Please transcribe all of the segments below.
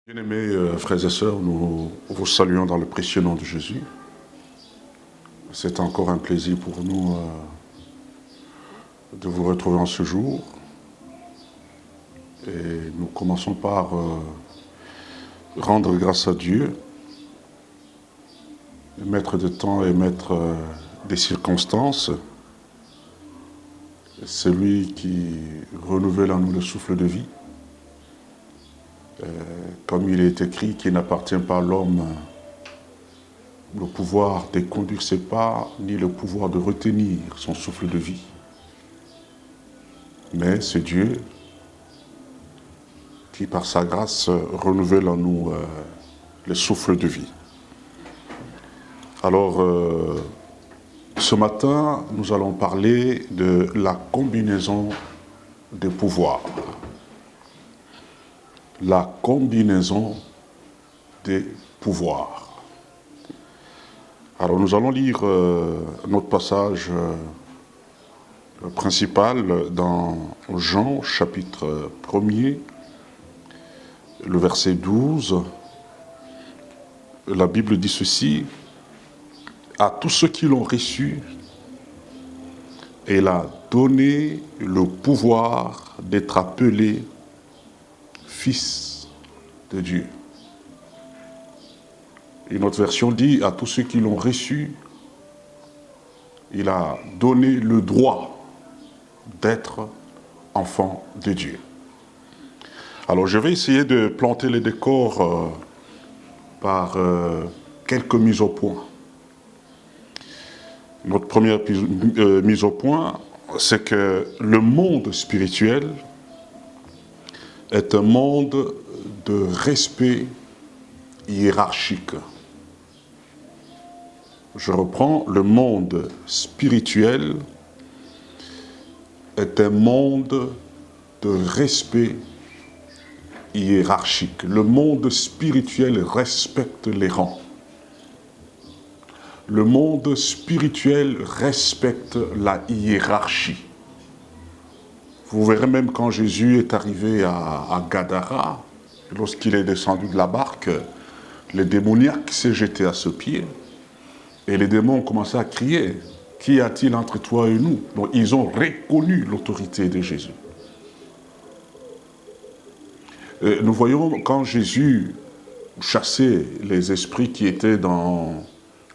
Bien-aimés frères et sœurs, nous vous saluons dans le précieux nom de Jésus. C'est encore un plaisir pour nous de vous retrouver en ce jour. Et nous commençons par rendre grâce à Dieu, maître de temps et maître des circonstances. C'est lui qui renouvelle en nous le souffle de vie. Comme il est écrit, qu'il n'appartient pas à l'homme le pouvoir de conduire ses pas, ni le pouvoir de retenir son souffle de vie. Mais c'est Dieu qui, par sa grâce, renouvelle en nous le souffle de vie. Alors, ce matin, nous allons parler de la combinaison des pouvoirs. La combinaison des pouvoirs. Alors nous allons lire notre passage principal dans Jean chapitre 1er, le verset 12. La Bible dit ceci: à tous ceux qui l'ont reçu, il a donné le pouvoir d'être appelés Fils de Dieu. Et notre version dit, à tous ceux qui l'ont reçu, il a donné le droit d'être enfant de Dieu. Alors je vais essayer de planter les décors par quelques mises au point. Notre première mise au point, c'est que le monde spirituel est un monde de respect hiérarchique. Je reprends, le monde spirituel est un monde de respect hiérarchique. Le monde spirituel respecte les rangs. Le monde spirituel respecte la hiérarchie. Vous verrez même quand Jésus est arrivé à Gadara, lorsqu'il est descendu de la barque, le démoniaque s'est jeté à ses pieds et les démons ont commencé à crier: qu'y a-t-il entre toi et nous? Donc ils ont reconnu l'autorité de Jésus. Nous voyons quand Jésus chassait les esprits qui étaient dans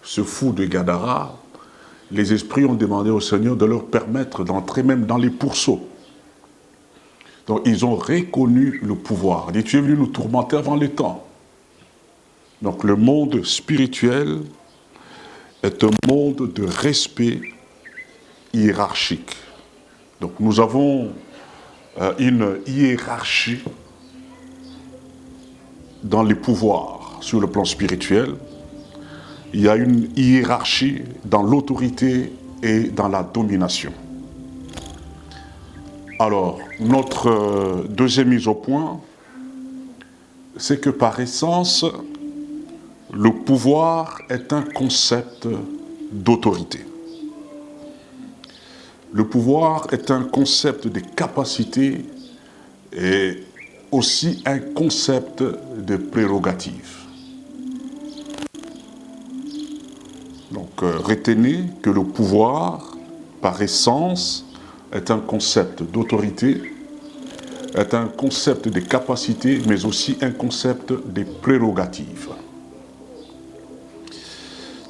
ce fou de Gadara, les esprits ont demandé au Seigneur de leur permettre d'entrer même dans les pourceaux. Donc ils ont reconnu le pouvoir. Il dit: tu es venu nous tourmenter avant le temps. Donc le monde spirituel est un monde de respect hiérarchique. Donc nous avons une hiérarchie dans les pouvoirs sur le plan spirituel. Il y a une hiérarchie dans l'autorité et dans la domination. Alors, notre deuxième mise au point, c'est que par essence, le pouvoir est un concept d'autorité. Le pouvoir est un concept de capacité et aussi un concept de prérogative. Donc, retenez que le pouvoir, par essence, est un concept d'autorité, est un concept de capacité, mais aussi un concept de prérogative.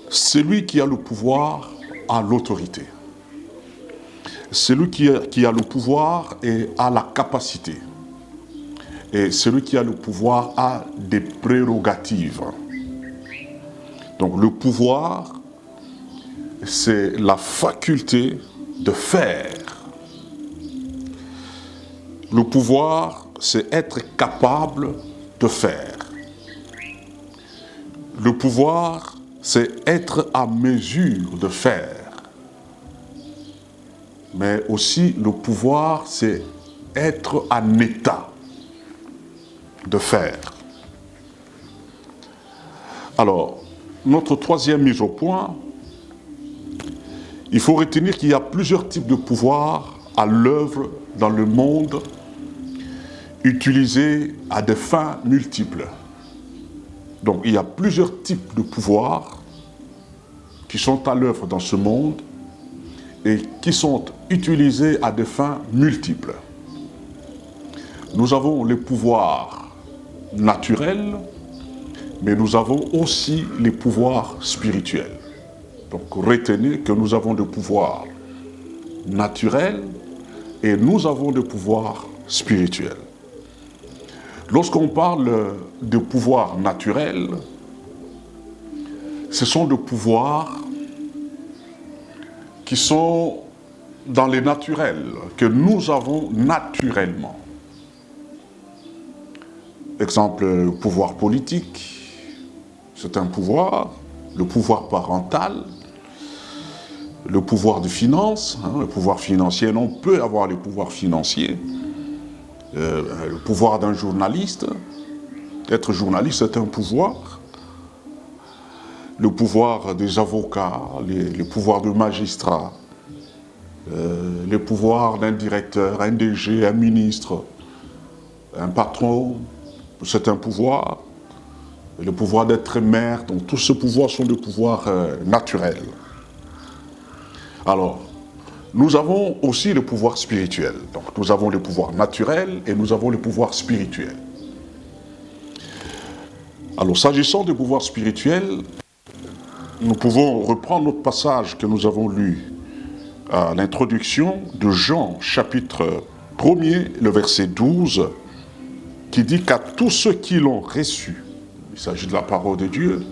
Celui qui a le pouvoir a l'autorité. Celui qui a le pouvoir a la capacité. Et celui qui a le pouvoir a des prérogatives. Donc le pouvoir, c'est la faculté de faire. Le pouvoir, c'est être capable de faire. Le pouvoir, c'est être à mesure de faire. Mais aussi, le pouvoir, c'est être en état de faire. Alors, notre troisième mise au point, il faut retenir qu'il y a plusieurs types de pouvoirs à l'œuvre dans le monde, utilisés à des fins multiples. Donc il y a plusieurs types de pouvoirs qui sont à l'œuvre dans ce monde et qui sont utilisés à des fins multiples. Nous avons les pouvoirs naturels, mais nous avons aussi les pouvoirs spirituels. Donc retenez que nous avons des pouvoirs naturels et nous avons des pouvoirs spirituels. Lorsqu'on parle de pouvoirs naturels, ce sont des pouvoirs qui sont dans les naturels, que nous avons naturellement. Exemple, le pouvoir politique, c'est un pouvoir, le pouvoir parental, le pouvoir de finance, le pouvoir financier, on peut avoir les pouvoirs financiers, le pouvoir d'un journaliste, être journaliste c'est un pouvoir, le pouvoir des avocats, les pouvoirs de magistrats, les pouvoirs d'un directeur, un DG, un ministre, un patron, c'est un pouvoir, le pouvoir d'être maire, donc tous ces pouvoirs sont des pouvoirs naturels. Alors, nous avons aussi le pouvoir spirituel. Donc nous avons le pouvoir naturel et nous avons le pouvoir spirituel. Alors, s'agissant du pouvoir spirituel, nous pouvons reprendre notre passage que nous avons lu à l'introduction de Jean, chapitre 1er, le verset 12, qui dit qu'à tous ceux qui l'ont reçu, il s'agit de la parole de Dieu,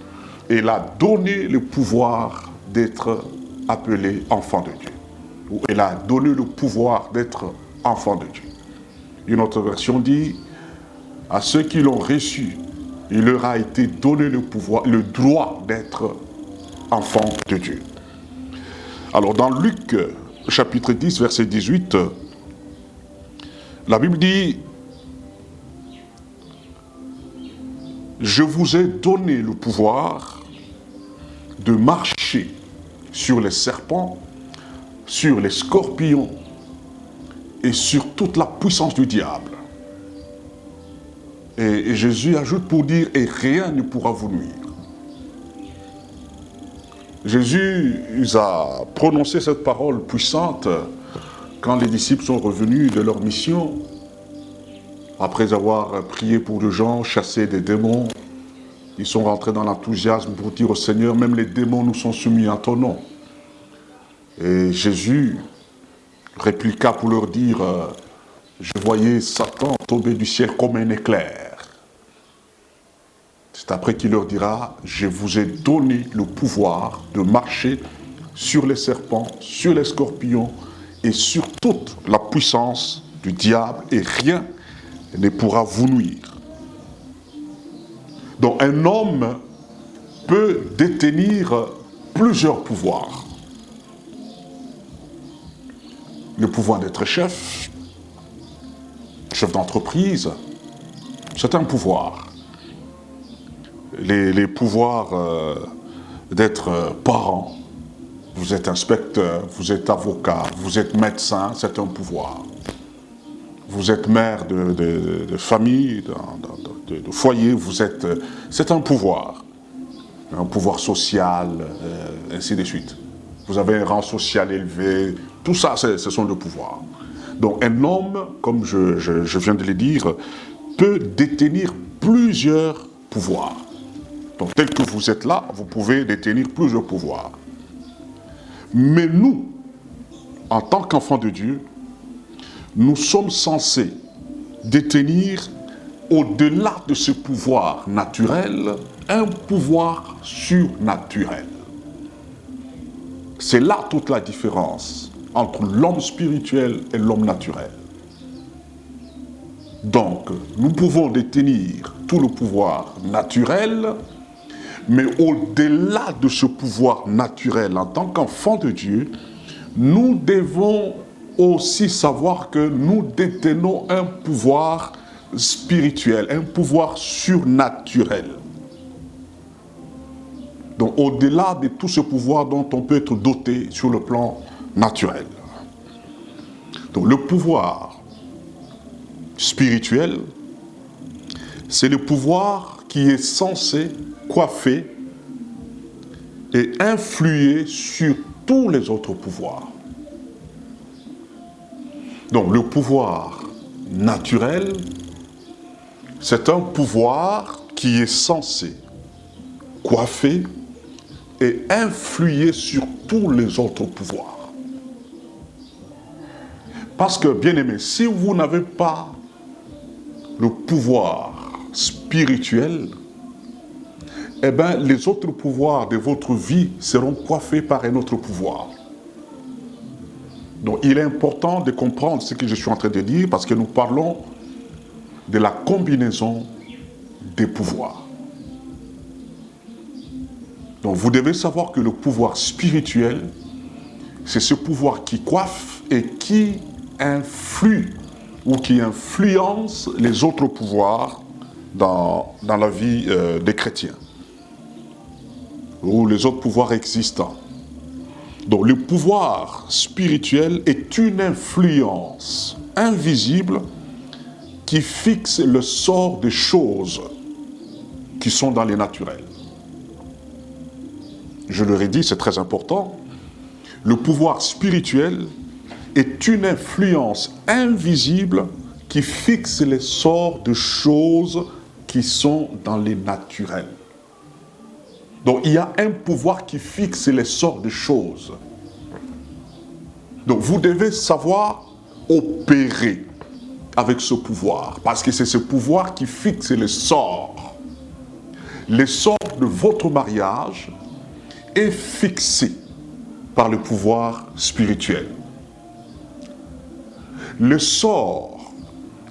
il a donné le pouvoir d'être appelé enfant de Dieu. Ou il a donné le pouvoir d'être enfant de Dieu. Une autre version dit, à ceux qui l'ont reçu, il leur a été donné le pouvoir, le droit d'être enfant de Dieu. Alors dans Luc chapitre 10 verset 18, la Bible dit, je vous ai donné le pouvoir de marcher sur les serpents, sur les scorpions et sur toute la puissance du diable. Et Jésus ajoute pour dire, et rien ne pourra vous nuire. Jésus a prononcé cette parole puissante quand les disciples sont revenus de leur mission, après avoir prié pour les gens, chassé des démons. Ils sont rentrés dans l'enthousiasme pour dire au Seigneur, même les démons nous sont soumis à ton nom. Et Jésus répliqua pour leur dire, je voyais Satan tomber du ciel comme un éclair. C'est après qu'il leur dira, je vous ai donné le pouvoir de marcher sur les serpents, sur les scorpions et sur toute la puissance du diable et rien ne pourra vous nuire. Donc un homme peut détenir plusieurs pouvoirs. Le pouvoir d'être chef d'entreprise, c'est un pouvoir. Les pouvoirs d'être parent, vous êtes inspecteur, vous êtes avocat, vous êtes médecin, c'est un pouvoir. Vous êtes mère de famille, de foyer, c'est un pouvoir social, ainsi de suite. Vous avez un rang social élevé, tout ça, ce sont des pouvoirs. Donc un homme, comme je viens de le dire, peut détenir plusieurs pouvoirs. Donc tel que vous êtes là, vous pouvez détenir plusieurs pouvoirs. Mais nous, en tant qu'enfants de Dieu, nous sommes censés détenir, au-delà de ce pouvoir naturel, un pouvoir surnaturel. C'est là toute la différence entre l'homme spirituel et l'homme naturel. Donc, nous pouvons détenir tout le pouvoir naturel, mais au-delà de ce pouvoir naturel, en tant qu'enfants de Dieu, nous devons aussi savoir que nous détenons un pouvoir spirituel, un pouvoir surnaturel. Donc au-delà de tout ce pouvoir dont on peut être doté sur le plan naturel. Donc le pouvoir spirituel, c'est le pouvoir qui est censé coiffer et influer sur tous les autres pouvoirs. Donc le pouvoir naturel, c'est un pouvoir qui est censé coiffer et influer sur tous les autres pouvoirs. Parce que, bien aimé, si vous n'avez pas le pouvoir spirituel, eh bien, les autres pouvoirs de votre vie seront coiffés par un autre pouvoir. Donc, il est important de comprendre ce que je suis en train de dire parce que nous parlons de la combinaison des pouvoirs. Donc, vous devez savoir que le pouvoir spirituel, c'est ce pouvoir qui coiffe et qui influe ou qui influence les autres pouvoirs dans la vie des chrétiens ou les autres pouvoirs existants. Donc le pouvoir spirituel est une influence invisible qui fixe le sort des choses qui sont dans les naturels. Je le redis, c'est très important. Le pouvoir spirituel est une influence invisible qui fixe les sorts de choses qui sont dans les naturels. Donc il y a un pouvoir qui fixe les sorts de choses. Donc vous devez savoir opérer avec ce pouvoir, parce que c'est ce pouvoir qui fixe les sorts. Les sorts de votre mariage est fixé par le pouvoir spirituel. Le sort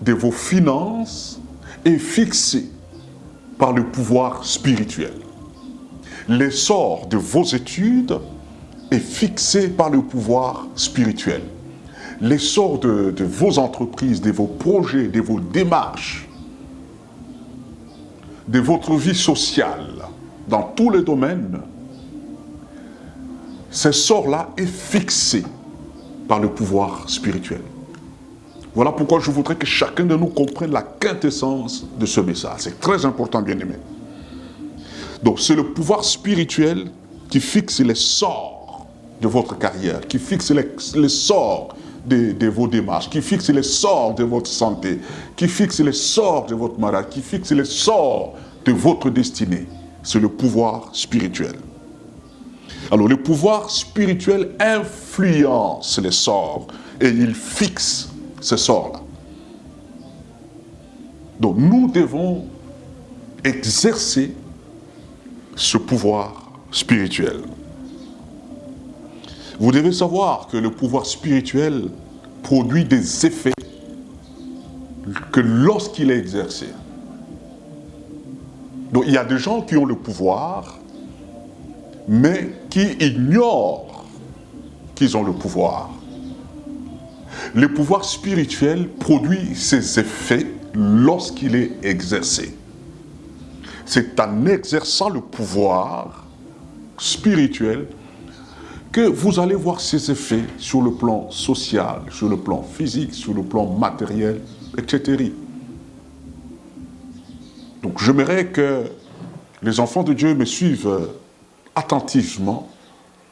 de vos finances est fixé par le pouvoir spirituel. L'essor de vos études est fixé par le pouvoir spirituel. L'essor de vos entreprises, de vos projets, de vos démarches, de votre vie sociale, dans tous les domaines, ce sort-là est fixé par le pouvoir spirituel. Voilà pourquoi je voudrais que chacun de nous comprenne la quintessence de ce message. C'est très important, bien-aimé. Donc c'est le pouvoir spirituel qui fixe les sorts de votre carrière, qui fixe les sorts de vos démarches, qui fixe les sorts de votre santé, qui fixe les sorts de votre mariage, qui fixe les sorts de votre destinée. C'est le pouvoir spirituel. Alors le pouvoir spirituel influence les sorts et il fixe ces sorts-là. Donc nous devons exercer ce pouvoir spirituel. Vous devez savoir que le pouvoir spirituel produit des effets que lorsqu'il est exercé. Donc il y a des gens qui ont le pouvoir, mais qui ignorent qu'ils ont le pouvoir. Le pouvoir spirituel produit ses effets lorsqu'il est exercé. C'est en exerçant le pouvoir spirituel que vous allez voir ses effets sur le plan social, sur le plan physique, sur le plan matériel, etc. Donc j'aimerais que les enfants de Dieu me suivent attentivement,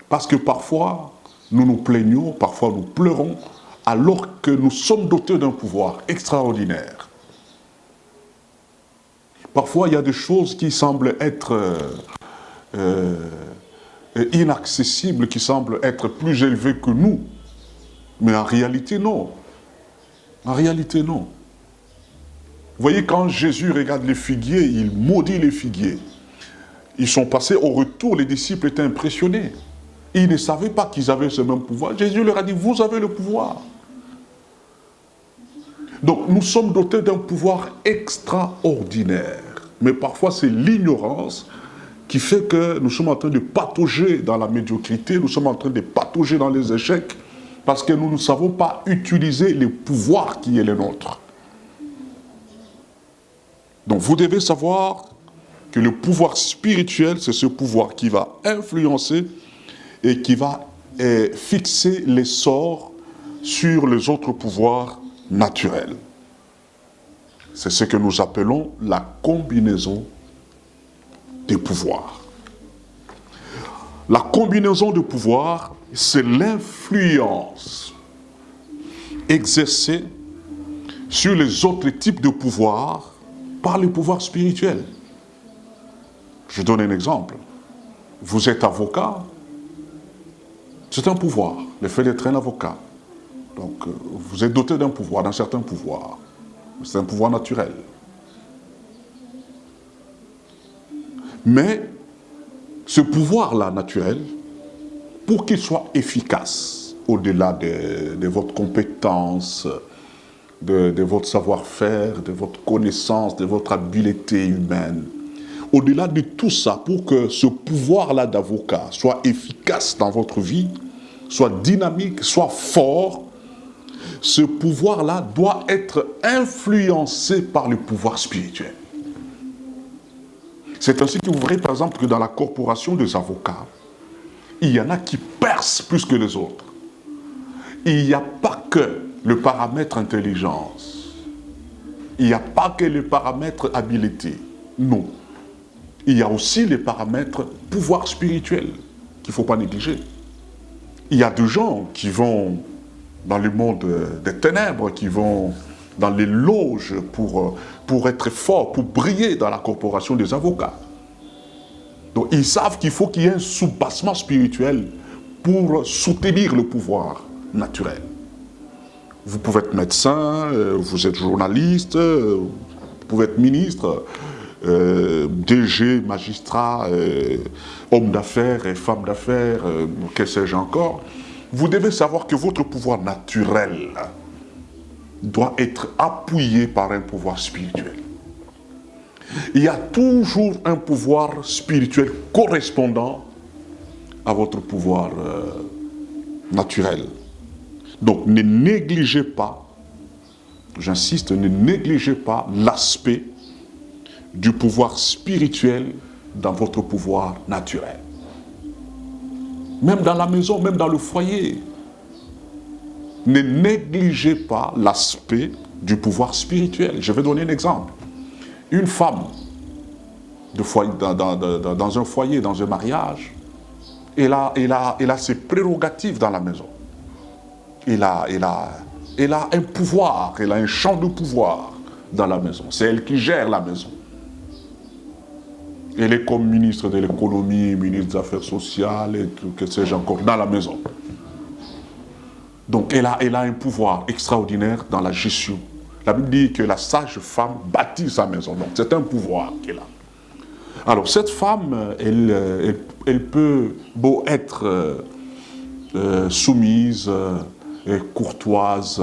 parce que parfois nous nous plaignons, parfois nous pleurons, alors que nous sommes dotés d'un pouvoir extraordinaire. Parfois, il y a des choses qui semblent être inaccessibles, qui semblent être plus élevées que nous. Mais en réalité, non. En réalité, non. Vous voyez, quand Jésus regarde les figuiers, il maudit les figuiers. Ils sont passés au retour, les disciples étaient impressionnés. Ils ne savaient pas qu'ils avaient ce même pouvoir. Jésus leur a dit, vous avez le pouvoir. Donc nous sommes dotés d'un pouvoir extraordinaire. Mais parfois c'est l'ignorance qui fait que nous sommes en train de patauger dans la médiocrité, nous sommes en train de patauger dans les échecs, parce que nous ne savons pas utiliser le pouvoir qui est le nôtre. Donc vous devez savoir que le pouvoir spirituel, c'est ce pouvoir qui va influencer et qui va fixer les sorts sur les autres pouvoirs naturels. C'est ce que nous appelons la combinaison des pouvoirs. La combinaison de pouvoirs, c'est l'influence exercée sur les autres types de pouvoirs par le pouvoir spirituel. Je donne un exemple. Vous êtes avocat, c'est un pouvoir, le fait d'être un avocat. Donc, vous êtes doté d'un pouvoir, d'un certain pouvoir. C'est un pouvoir naturel. Mais, ce pouvoir-là naturel, pour qu'il soit efficace, au-delà de votre compétence, de votre savoir-faire, de votre connaissance, de votre habileté humaine, au-delà de tout ça, pour que ce pouvoir-là d'avocat soit efficace dans votre vie, soit dynamique, soit fort, ce pouvoir-là doit être influencé par le pouvoir spirituel. C'est ainsi que vous verrez par exemple que dans la corporation des avocats, il y en a qui percent plus que les autres. Il n'y a pas que le paramètre intelligence. Il n'y a pas que le paramètre habileté. Non. Il y a aussi les paramètres pouvoir spirituel qu'il ne faut pas négliger. Il y a des gens qui vont dans le monde des ténèbres, qui vont dans les loges pour être forts, pour briller dans la corporation des avocats. Donc ils savent qu'il faut qu'il y ait un soubassement spirituel pour soutenir le pouvoir naturel. Vous pouvez être médecin, vous êtes journaliste, vous pouvez être ministre, DG, magistrat, homme d'affaires et femme d'affaires, que sais-je encore. Vous devez savoir que votre pouvoir naturel doit être appuyé par un pouvoir spirituel. Il y a toujours un pouvoir spirituel correspondant à votre pouvoir naturel. Donc ne négligez pas, j'insiste, ne négligez pas l'aspect du pouvoir spirituel dans votre pouvoir naturel. Même dans la maison, même dans le foyer. Ne négligez pas l'aspect du pouvoir spirituel. Je vais donner un exemple. Une femme dans un foyer, dans un mariage, elle a ses prérogatives dans la maison. Elle a un pouvoir, elle a un champ de pouvoir dans la maison. C'est elle qui gère la maison. Elle est comme ministre de l'économie, ministre des affaires sociales et tout, que sais-je encore, dans la maison. Donc elle a un pouvoir extraordinaire dans la gestion. La Bible dit que la sage femme bâtit sa maison. Donc c'est un pouvoir qu'elle a. Alors cette femme, elle peut beau être soumise, courtoise,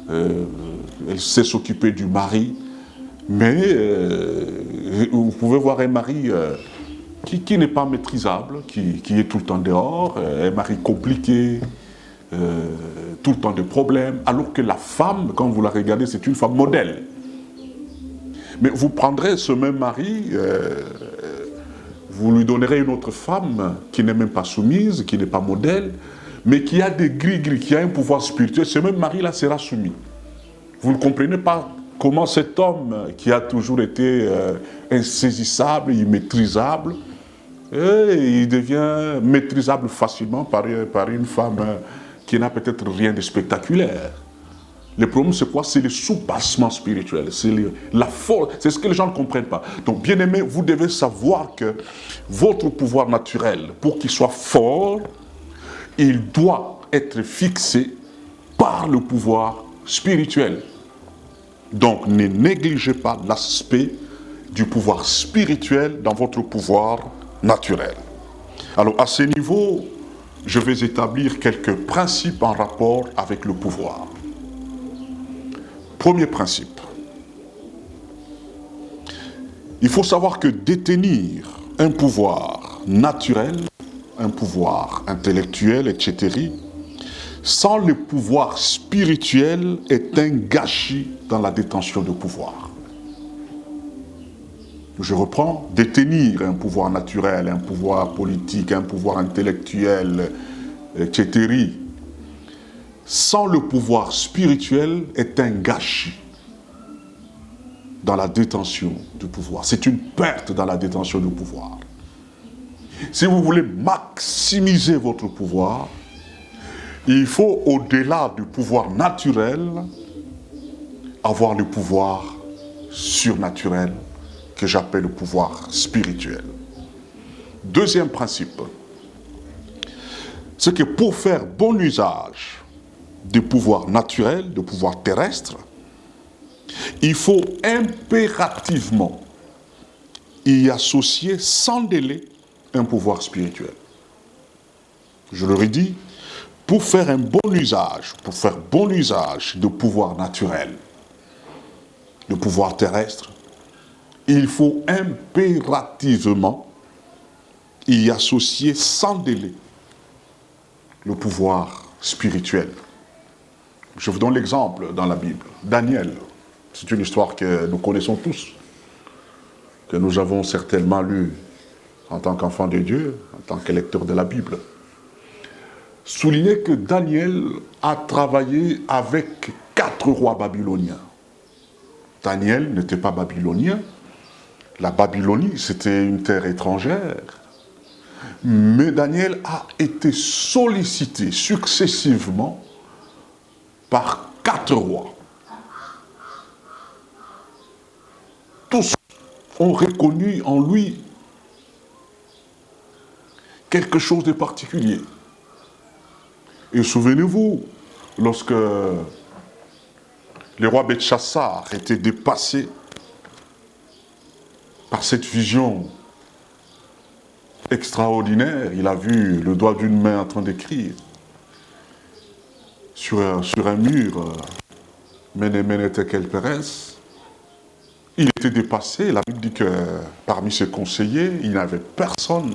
elle sait s'occuper du mari, mais vous pouvez voir un mari qui n'est pas maîtrisable, qui est tout le temps dehors, un mari compliqué, tout le temps de problèmes, alors que la femme, quand vous la regardez, c'est une femme modèle. Mais vous prendrez ce même mari, vous lui donnerez une autre femme qui n'est même pas soumise, qui n'est pas modèle, mais qui a des gris-gris, qui a un pouvoir spirituel. Ce même mari-là sera soumis. Vous ne comprenez pas comment cet homme qui a toujours été insaisissable, immaîtrisable, il devient maîtrisable facilement par une femme qui n'a peut-être rien de spectaculaire. Le problème, c'est quoi? C'est le soubassement spirituel, c'est la force, c'est ce que les gens ne comprennent pas. Donc, bien aimé, vous devez savoir que votre pouvoir naturel, pour qu'il soit fort, il doit être fixé par le pouvoir spirituel. Donc, ne négligez pas l'aspect du pouvoir spirituel dans votre pouvoir naturel. Alors, à ce niveau, je vais établir quelques principes en rapport avec le pouvoir. Premier principe. Il faut savoir que détenir un pouvoir naturel, un pouvoir intellectuel, etc., sans le pouvoir spirituel est un gâchis dans la détention de pouvoir. Je reprends, détenir un pouvoir naturel, un pouvoir politique, un pouvoir intellectuel, etc., sans le pouvoir spirituel est un gâchis dans la détention du pouvoir. C'est une perte dans la détention du pouvoir. Si vous voulez maximiser votre pouvoir, il faut, au-delà du pouvoir naturel, avoir le pouvoir surnaturel que j'appelle le pouvoir spirituel. Deuxième principe, c'est que pour faire bon usage du pouvoir naturel, du pouvoir terrestre, il faut impérativement y associer sans délai un pouvoir spirituel. Je le redis, pour faire bon usage du pouvoir naturel, du pouvoir terrestre, il faut impérativement y associer sans délai le pouvoir spirituel. Je vous donne l'exemple dans la Bible. Daniel, c'est une histoire que nous connaissons tous, que nous avons certainement lue en tant qu'enfant de Dieu, en tant que lecteur de la Bible. Soulignez que Daniel a travaillé avec 4 rois babyloniens. Daniel n'était pas babylonien. La Babylonie, c'était une terre étrangère. Mais Daniel a été sollicité successivement par 4 rois. Tous ont reconnu en lui quelque chose de particulier. Et souvenez-vous, lorsque le roi Belchassar était dépassé par cette vision extraordinaire, il a vu le doigt d'une main en train d'écrire sur un mur, Mene Mene Tekel Peres. Il était dépassé. La Bible dit que parmi ses conseillers, il n'y avait personne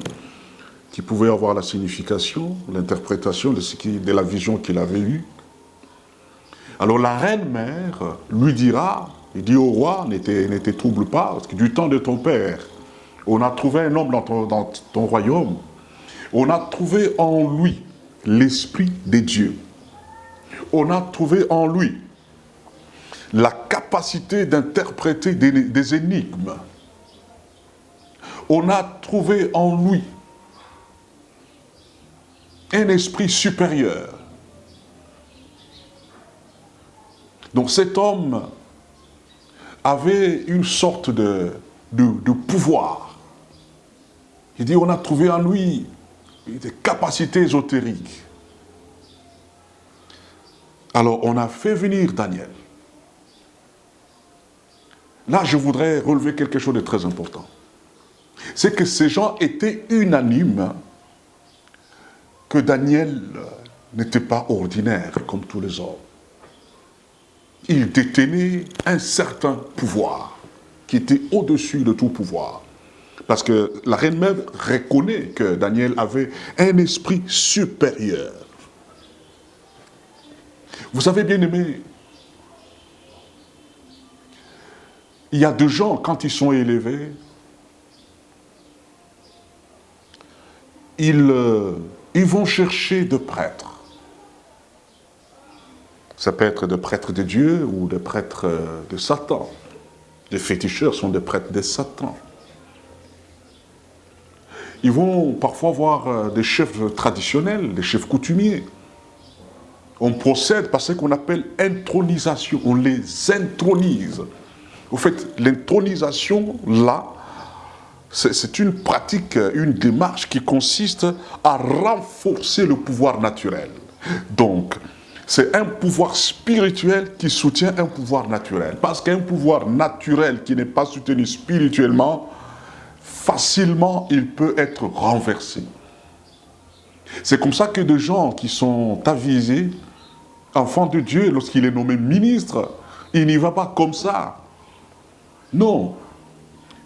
qui pouvait avoir la signification, l'interprétation de la vision qu'il avait eue. Alors la reine-mère lui dira, il dit au roi, ne te trouble pas, parce que du temps de ton père, on a trouvé un homme dans ton royaume, on a trouvé en lui l'esprit de Dieu. On a trouvé en lui la capacité d'interpréter des énigmes. On a trouvé en lui un esprit supérieur. Donc cet homme avait une sorte de pouvoir. Il dit, on a trouvé en lui des capacités ésotériques. Alors on a fait venir Daniel. Là, je voudrais relever quelque chose de très important. C'est que ces gens étaient unanimes que Daniel n'était pas ordinaire comme tous les hommes. Il détenait un certain pouvoir qui était au-dessus de tout pouvoir. Parce que la reine même reconnaît que Daniel avait un esprit supérieur. Vous savez, bien aimé, il y a des gens, quand ils sont élevés, ils vont chercher des prêtres. Ça peut être des prêtres de Dieu ou des prêtres de Satan. Les féticheurs sont des prêtres de Satan. Ils vont parfois voir des chefs traditionnels, des chefs coutumiers. On procède par ce qu'on appelle intronisation. On les intronise. En fait, l'intronisation, là, c'est une pratique, une démarche qui consiste à renforcer le pouvoir naturel. Donc, c'est un pouvoir spirituel qui soutient un pouvoir naturel. Parce qu'un pouvoir naturel qui n'est pas soutenu spirituellement, facilement, il peut être renversé. C'est comme ça que des gens qui sont avisés, enfants de Dieu, lorsqu'il est nommé ministre, il n'y va pas comme ça. Non.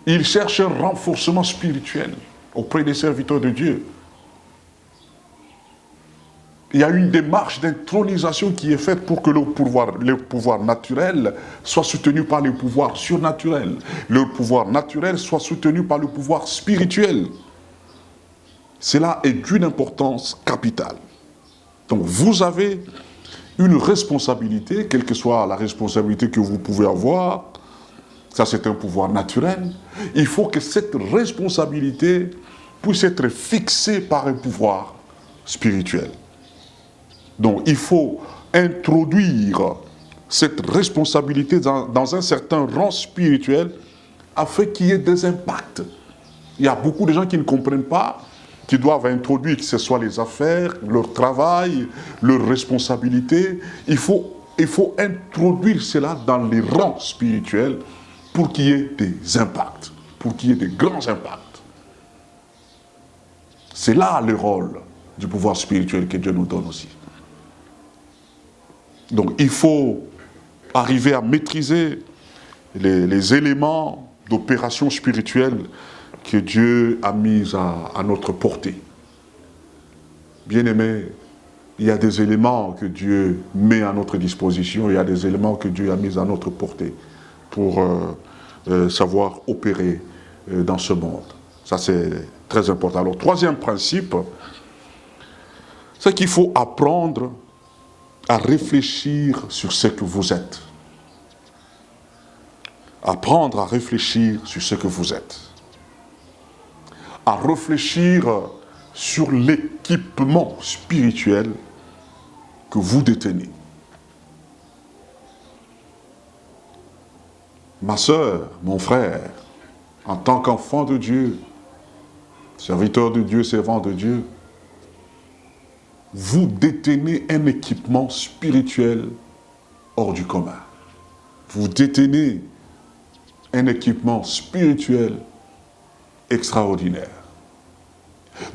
Il cherche un renforcement spirituel auprès des serviteurs de Dieu. Il y a une démarche d'intronisation qui est faite pour que le pouvoir naturel soit soutenu par le pouvoir surnaturel. Le pouvoir naturel soit soutenu par le pouvoir spirituel. Cela est d'une importance capitale. Donc vous avez une responsabilité, quelle que soit la responsabilité que vous pouvez avoir, Ça, c'est un pouvoir naturel. Il faut que cette responsabilité puisse être fixée par un pouvoir spirituel. Donc, il faut introduire cette responsabilité dans un certain rang spirituel afin qu'il y ait des impacts. Il y a beaucoup de gens qui ne comprennent pas, qui doivent introduire, que ce soit les affaires, leur travail, leurs responsabilités. Il faut introduire cela dans les rangs spirituels pour qu'il y ait des impacts, pour qu'il y ait des grands impacts. C'est là le rôle du pouvoir spirituel que Dieu nous donne aussi. Donc il faut arriver à maîtriser les éléments d'opération spirituelle que Dieu a mis à notre portée. Bien-aimés, il y a des éléments que Dieu met à notre disposition, il y a des éléments que Dieu a mis à notre portée pour savoir opérer dans ce monde. Ça, c'est très important. Alors, troisième principe, c'est qu'il faut apprendre à réfléchir sur ce que vous êtes. Apprendre à réfléchir sur ce que vous êtes. À réfléchir sur l'équipement spirituel que vous détenez. Ma sœur, mon frère, en tant qu'enfant de Dieu, serviteur de Dieu, servant de Dieu, vous détenez un équipement spirituel hors du commun. Vous détenez un équipement spirituel extraordinaire.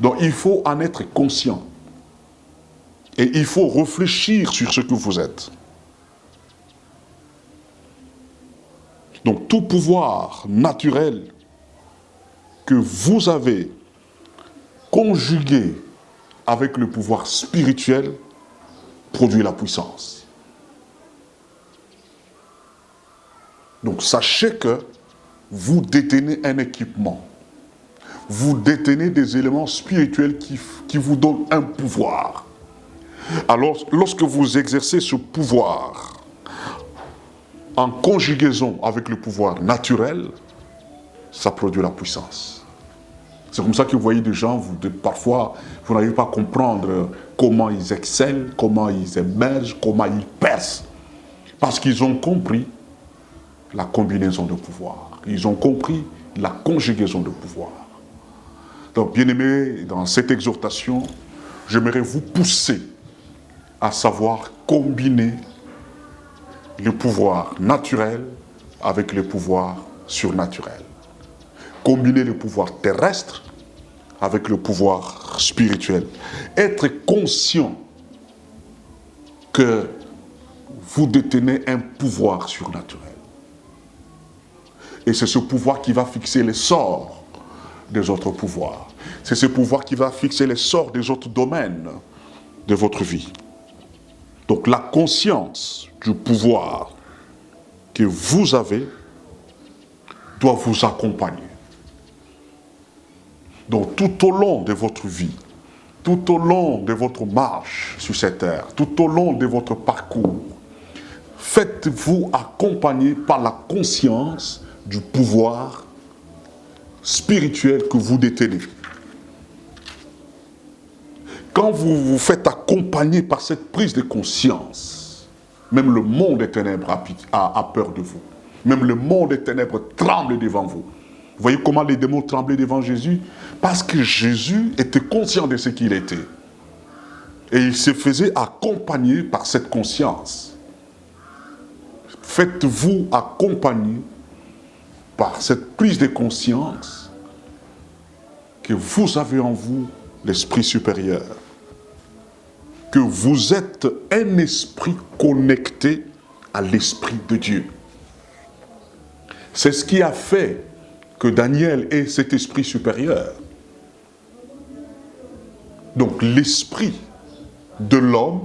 Donc il faut en être conscient. Et il faut réfléchir sur ce que vous êtes. Donc tout pouvoir naturel que vous avez conjugué avec le pouvoir spirituel produit la puissance. Donc sachez que vous détenez un équipement. Vous détenez des éléments spirituels qui vous donnent un pouvoir. Alors, lorsque vous exercez ce pouvoir en conjugaison avec le pouvoir naturel, ça produit la puissance. C'est comme ça que vous voyez des gens, parfois, vous n'arrivez pas à comprendre comment ils excellent, comment ils émergent, comment ils percent. Parce qu'ils ont compris la combinaison de pouvoirs. Ils ont compris la conjugaison de pouvoirs. Donc, bien-aimés, dans cette exhortation, j'aimerais vous pousser à savoir combiner le pouvoir naturel avec le pouvoir surnaturel. Combiner le pouvoir terrestre avec le pouvoir spirituel. Être conscient que vous détenez un pouvoir surnaturel. Et c'est ce pouvoir qui va fixer les sorts des autres pouvoirs. C'est ce pouvoir qui va fixer les sorts des autres domaines de votre vie. Donc la conscience du pouvoir que vous avez doit vous accompagner. Donc tout au long de votre vie, tout au long de votre marche sur cette terre, tout au long de votre parcours, faites-vous accompagner par la conscience du pouvoir spirituel que vous détenez. Quand vous vous faites accompagner par cette prise de conscience, même le monde des ténèbres a peur de vous. Même le monde des ténèbres tremble devant vous. Vous voyez comment les démons tremblaient devant Jésus? Parce que Jésus était conscient de ce qu'il était. Et il se faisait accompagner par cette conscience. Faites-vous accompagner par cette prise de conscience que vous avez en vous l'esprit supérieur, que vous êtes un esprit connecté à l'esprit de Dieu. C'est ce qui a fait que Daniel ait cet esprit supérieur. Donc l'esprit de l'homme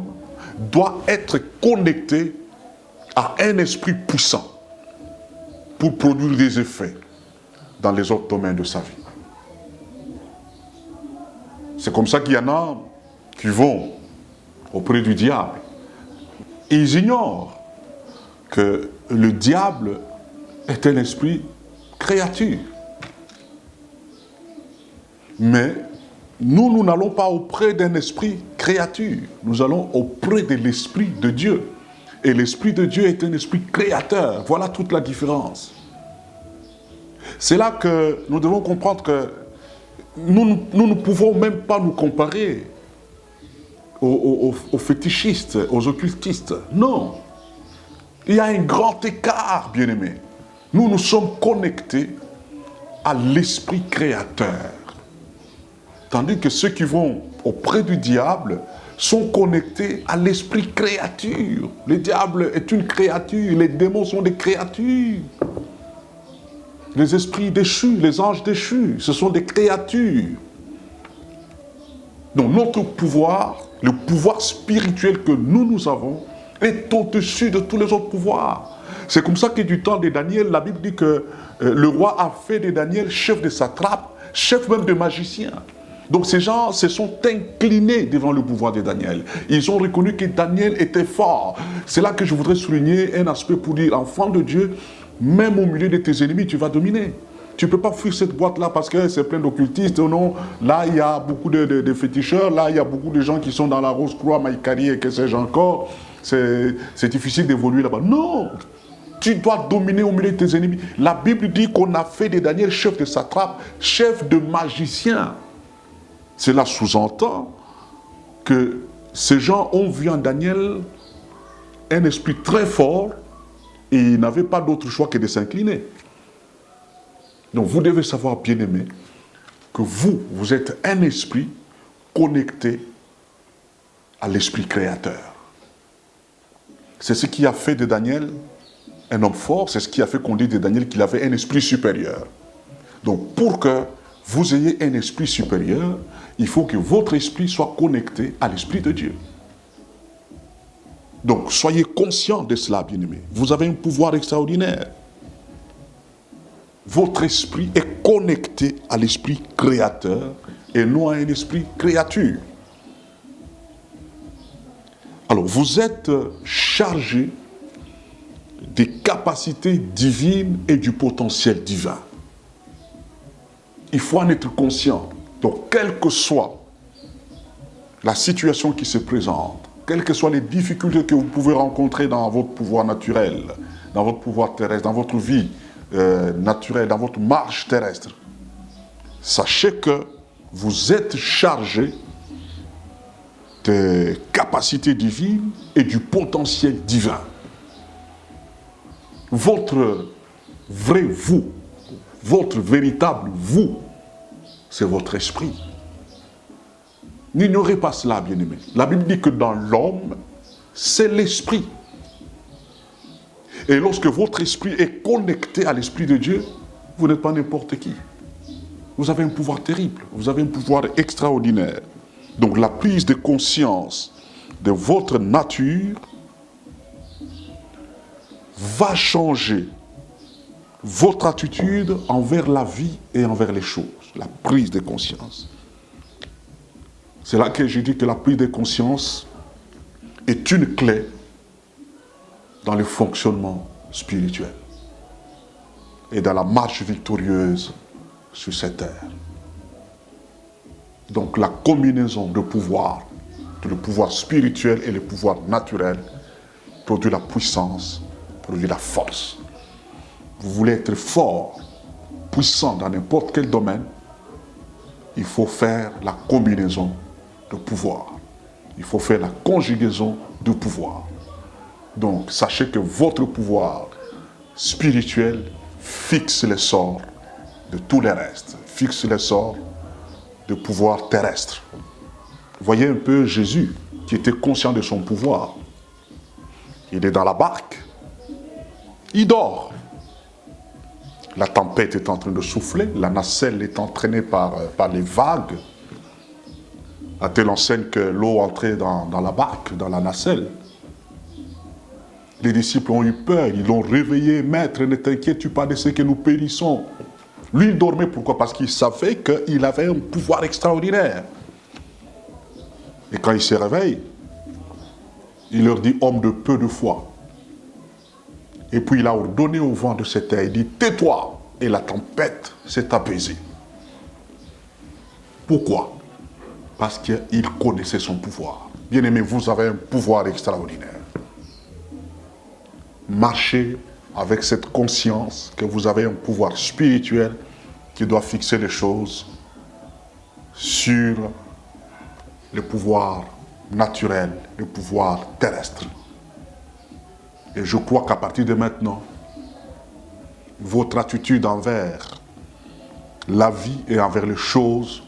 doit être connecté à un esprit puissant pour produire des effets dans les autres domaines de sa vie. C'est comme ça qu'il y en a qui vont auprès du diable. Ils ignorent que le diable est un esprit créature. Mais nous n'allons pas auprès d'un esprit créature. Nous allons auprès de l'esprit de Dieu. Et l'esprit de Dieu est un esprit créateur. Voilà toute la différence. C'est là que nous devons comprendre que nous ne pouvons même pas nous comparer aux fétichistes, aux occultistes. Non. Il y a un grand écart, bien-aimés. Nous sommes connectés à l'esprit créateur. Tandis que ceux qui vont auprès du diable sont connectés à l'esprit créature. Le diable est une créature, les démons sont des créatures. Les esprits déchus, les anges déchus, ce sont des créatures. Donc notre pouvoir, le pouvoir spirituel que nous avons, est au-dessus de tous les autres pouvoirs. C'est comme ça que du temps de Daniel, la Bible dit que le roi a fait de Daniel chef de satrape, chef même de magicien. Donc ces gens se sont inclinés devant le pouvoir de Daniel. Ils ont reconnu que Daniel était fort. C'est là que je voudrais souligner un aspect pour dire, enfant de Dieu, même au milieu de tes ennemis, tu vas dominer. Tu ne peux pas fuir cette boîte-là parce que c'est plein d'occultistes. Non, là, il y a beaucoup de féticheurs. Là, il y a beaucoup de gens qui sont dans la Rose-Croix, Maïkari et que sais-je encore. C'est difficile d'évoluer là-bas. Non! Tu dois dominer au milieu de tes ennemis. La Bible dit qu'on a fait de Daniel chef de satrape, chef de magicien. Cela sous-entend que ces gens ont vu en Daniel un esprit très fort et ils n'avaient pas d'autre choix que de s'incliner. Donc vous devez savoir, bien-aimés, que vous êtes un esprit connecté à l'esprit créateur. C'est ce qui a fait de Daniel un homme fort, c'est ce qui a fait qu'on dit de Daniel qu'il avait un esprit supérieur. Donc pour que vous ayez un esprit supérieur, il faut que votre esprit soit connecté à l'esprit de Dieu. Donc soyez conscients de cela, bien-aimés. Vous avez un pouvoir extraordinaire. Votre esprit est connecté à l'esprit créateur et non à un esprit créature. Alors, vous êtes chargé des capacités divines et du potentiel divin. Il faut en être conscient. Donc, quelle que soit la situation qui se présente, quelles que soient les difficultés que vous pouvez rencontrer dans votre pouvoir naturel, dans votre pouvoir terrestre, dans votre vie naturelle, dans votre marche terrestre, sachez que vous êtes chargé des capacités divines et du potentiel divin. Votre vrai vous, votre véritable vous, c'est votre esprit. N'ignorez pas cela, bien-aimés. La Bible dit que dans l'homme, c'est l'esprit. Et lorsque votre esprit est connecté à l'esprit de Dieu, vous n'êtes pas n'importe qui. Vous avez un pouvoir terrible, vous avez un pouvoir extraordinaire. Donc la prise de conscience de votre nature va changer votre attitude envers la vie et envers les choses. La prise de conscience. C'est là que j'ai dit que la prise de conscience est une clé dans le fonctionnement spirituel et dans la marche victorieuse sur cette terre. Donc la combinaison de pouvoirs, le pouvoir spirituel et le pouvoir naturel, produit la puissance, produit la force. Vous voulez être fort, puissant dans n'importe quel domaine, il faut faire la combinaison de pouvoir. Il faut faire la conjugaison de pouvoir. Donc sachez que votre pouvoir spirituel fixe les sorts de tous les restes, fixe les sorts de pouvoir terrestre. Voyez un peu Jésus qui était conscient de son pouvoir. Il est dans la barque. Il dort. La tempête est en train de souffler. La nacelle est entraînée par les vagues. À telle enseigne que l'eau entrait dans la barque, dans la nacelle. Les disciples ont eu peur. Ils l'ont réveillé. Maître, ne t'inquiète pas de ce que nous périssons. Lui, il dormait. Pourquoi? Parce qu'il savait qu'il avait un pouvoir extraordinaire. Et quand il se réveille, il leur dit, homme de peu de foi. Et puis il a ordonné au vent de cette terre, il dit, tais-toi, et la tempête s'est apaisée. Pourquoi? Parce qu'il connaissait son pouvoir. Bien-aimés, vous avez un pouvoir extraordinaire. Marchez avec cette conscience que vous avez un pouvoir spirituel qui doit fixer les choses sur le pouvoir naturel, le pouvoir terrestre. Et je crois qu'à partir de maintenant, votre attitude envers la vie et envers les choses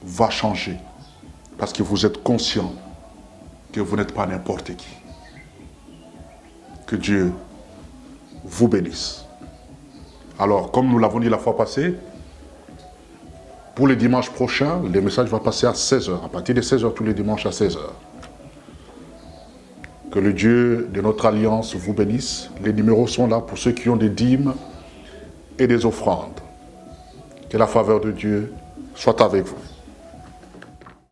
va changer. Parce que vous êtes conscient que vous n'êtes pas n'importe qui. Que Dieu vous bénisse. Alors, comme nous l'avons dit la fois passée, pour le dimanche prochain, le message va passer à 16h, à partir de 16h tous les dimanches à 16h. Que le Dieu de notre alliance vous bénisse. Les numéros sont là pour ceux qui ont des dîmes et des offrandes. Que la faveur de Dieu soit avec vous.